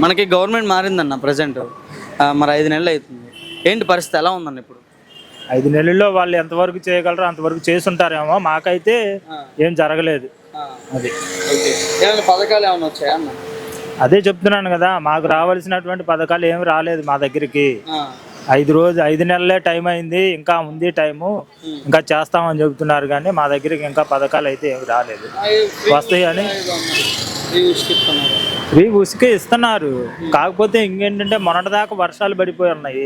మనకి government మారిందన్న present మరి 5 నెలలు అవుతుంది. ఏంటి పరిస్థితి ఎలా ఉందన్న ఇప్పుడు? 5 నెలల్లో వాళ్ళు ఎంతవరకు చేయగలరో అంతవరకు చేసుంటారేమో. మాకైతే ఏం జరగలేదు. అది ఏమైనా పథకాలు ఏమైనా వచ్చాయా అన్న? అదే చెప్తున్నాను కదా, మాకు రావాల్సినటువంటి పథకాలు ఏమి రాలేదు మా దగ్గరికి. 5 నెలలే టైం అయింది, ఇంకా ఉంది టైము, ఇంకా చేస్తామని చెబుతున్నారు కానీ మా దగ్గరికి ఇంకా పథకాలు అయితే ఏమి రాలేదు. వస్తాయని ఫ్రీ ఉసుకే ఇస్తున్నారు. కాకపోతే ఇంకేంటంటే మొన్నటిదాకా వర్షాలు పడిపోయి ఉన్నాయి.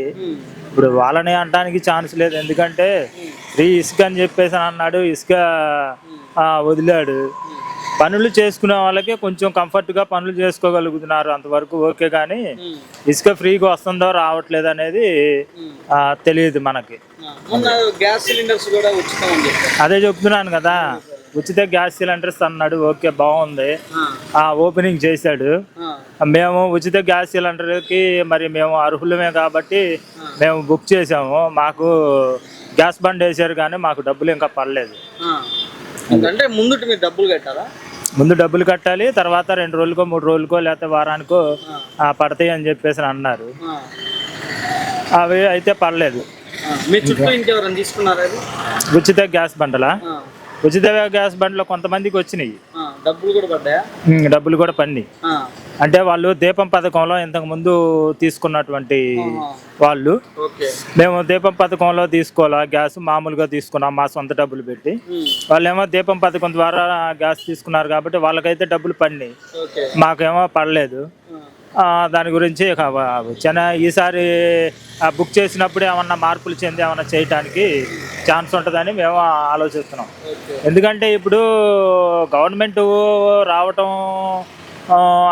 ఇప్పుడు వాళ్ళని అనడానికి ఛాన్స్ లేదు. ఎందుకంటే ఫ్రీ ఇసుక అని చెప్పేసి అన్నాడు, ఇసుక వదిలాడు. పనులు చేసుకునే వాళ్ళకి కొంచెం కంఫర్ట్గా పనులు చేసుకోగలుగుతున్నారు, అంతవరకు ఓకే. కానీ ఇసుక ఫ్రీగా వస్తుందో రావట్లేదు అనేది తెలియదు మనకి. అదే చెప్తున్నాను కదా, ఉచిత గ్యాస్ సిలిండర్స్ అన్నాడు, ఓకే బాగుంది, ఓపెనింగ్ చేశాడు. మేము ఉచిత గ్యాస్ సిలిండర్కి మరి మేము అర్హులమే కాబట్టి మేము బుక్ చేసాము. మాకు గ్యాస్ బండ్ వేసారు కానీ మాకు డబ్బులు ఇంకా పడలేదు. అంటే ముందు డబ్బులు కట్టాలి, తర్వాత 2 రోజులకో 3 రోజులకో లేకపోతే వారానికో పడతాయి అని చెప్పేసి అన్నారు. అవి అయితే పడలేదు. ఉచిత గ్యాస్ బండలా? ఉచిత గ్యాస్ బండ్లో కొంతమందికి వచ్చినాయి, డబ్బులు కూడా పడినాయి. అంటే వాళ్ళు దీపం పథకంలో ఇంతకు ముందు తీసుకున్నటువంటి వాళ్ళు. మేము దీపం పథకంలో తీసుకోవాలా గ్యాస్, మామూలుగా తీసుకున్నాం మా సొంత డబ్బులు పెట్టి. వాళ్ళేమో దీపం పథకం ద్వారా గ్యాస్ తీసుకున్నారు కాబట్టి వాళ్ళకైతే డబ్బులు పడినాయి, మాకేమో పడలేదు. దాని గురించి ఈసారి బుక్ చేసినప్పుడు ఏమన్నా మార్పులు చెంది ఏమన్నా చేయటానికి ఛాన్స్ ఉంటుందని మేము ఆలోచిస్తున్నాం. ఎందుకంటే ఇప్పుడు గవర్నమెంట్ రావటం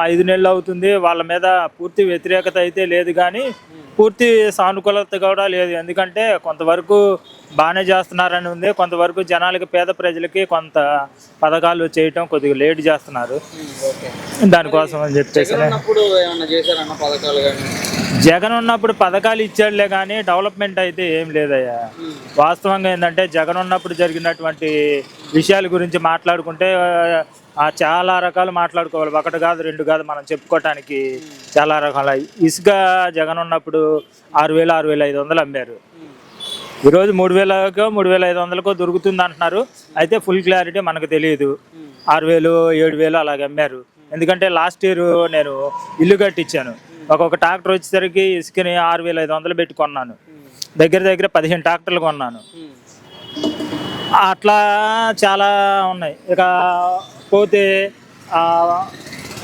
5 నెలలు అవుతుంది, వాళ్ళ మీద పూర్తి వ్యతిరేకత అయితే లేదు కానీ పూర్తి సానుకూలత కూడా లేదు. ఎందుకంటే కొంతవరకు బాగానే చేస్తున్నారని ఉంది, కొంతవరకు జనాలకి, పేద ప్రజలకి కొంత పథకాలు చేయటం కొద్దిగా లేట్ చేస్తున్నారు. దానికోసం అని చెప్పేసి జగన్ ఉన్నప్పుడు పథకాలు ఇచ్చాడులే కానీ డెవలప్మెంట్ అయితే ఏం లేదయ్యా. వాస్తవంగా ఏంటంటే జగన్ ఉన్నప్పుడు జరిగినటువంటి విషయాల గురించి మాట్లాడుకుంటే చాలా రకాలు మాట్లాడుకోవాలి. 1 కాదు 2 కాదు, మనం చెప్పుకోవటానికి చాలా రకాల. ఇసుక జగన్ ఉన్నప్పుడు 6,000 6,500 అమ్మారు. ఈరోజు 3,000కో 3,500కో దొరుకుతుంది అంటున్నారు. అయితే ఫుల్ క్లారిటీ మనకు తెలియదు. 6,000 7,000 అలాగే అమ్మారు. ఎందుకంటే లాస్ట్ ఇయర్ నేను ఇల్లు కట్టించాను. ఒక్కొక్క ట్రాక్టర్ వచ్చేసరికి ఇసుకని 6,500 పెట్టి కొన్నాను. దగ్గర 15 ట్రాక్టర్లు కొన్నాను. అట్లా చాలా ఉన్నాయి. ఇక పోతే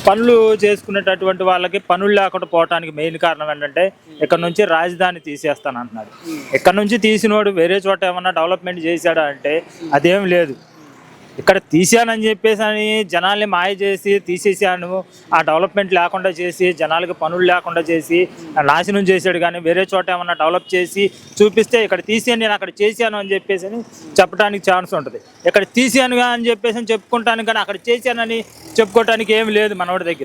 పనులు చేసుకునేటటువంటి వాళ్ళకి పనులు లేకుండా పోవటానికి మెయిన్ కారణం ఏంటంటే ఇక్కడ నుంచి రాజధాని తీసేస్తాను అంటున్నాడు. ఇక్కడ నుంచి తీసినోడు వేరే చోట ఏమన్నా డెవలప్మెంట్ చేశాడా అంటే అదేం లేదు. ఇక్కడ తీసానని చెప్పేసి అని జనాల్ని మాయ చేసి తీసేసాను, ఆ డెవలప్మెంట్ లేకుండా చేసి జనాలకి పనులు లేకుండా చేసి నాశనం చేశాడు. కానీ వేరే చోట ఏమన్నా డెవలప్ చేసి చూపిస్తే ఇక్కడ తీసాను, నేను అక్కడ చేశాను అని చెప్పేసి అని చెప్పడానికి ఛాన్స్ ఉంటుంది. ఇక్కడ తీసానుగా అని చెప్పేసి చెప్పుకుంటాను కానీ అక్కడ చేశానని చెప్పుకోవటానికి ఏమి లేదు మనోడి దగ్గర.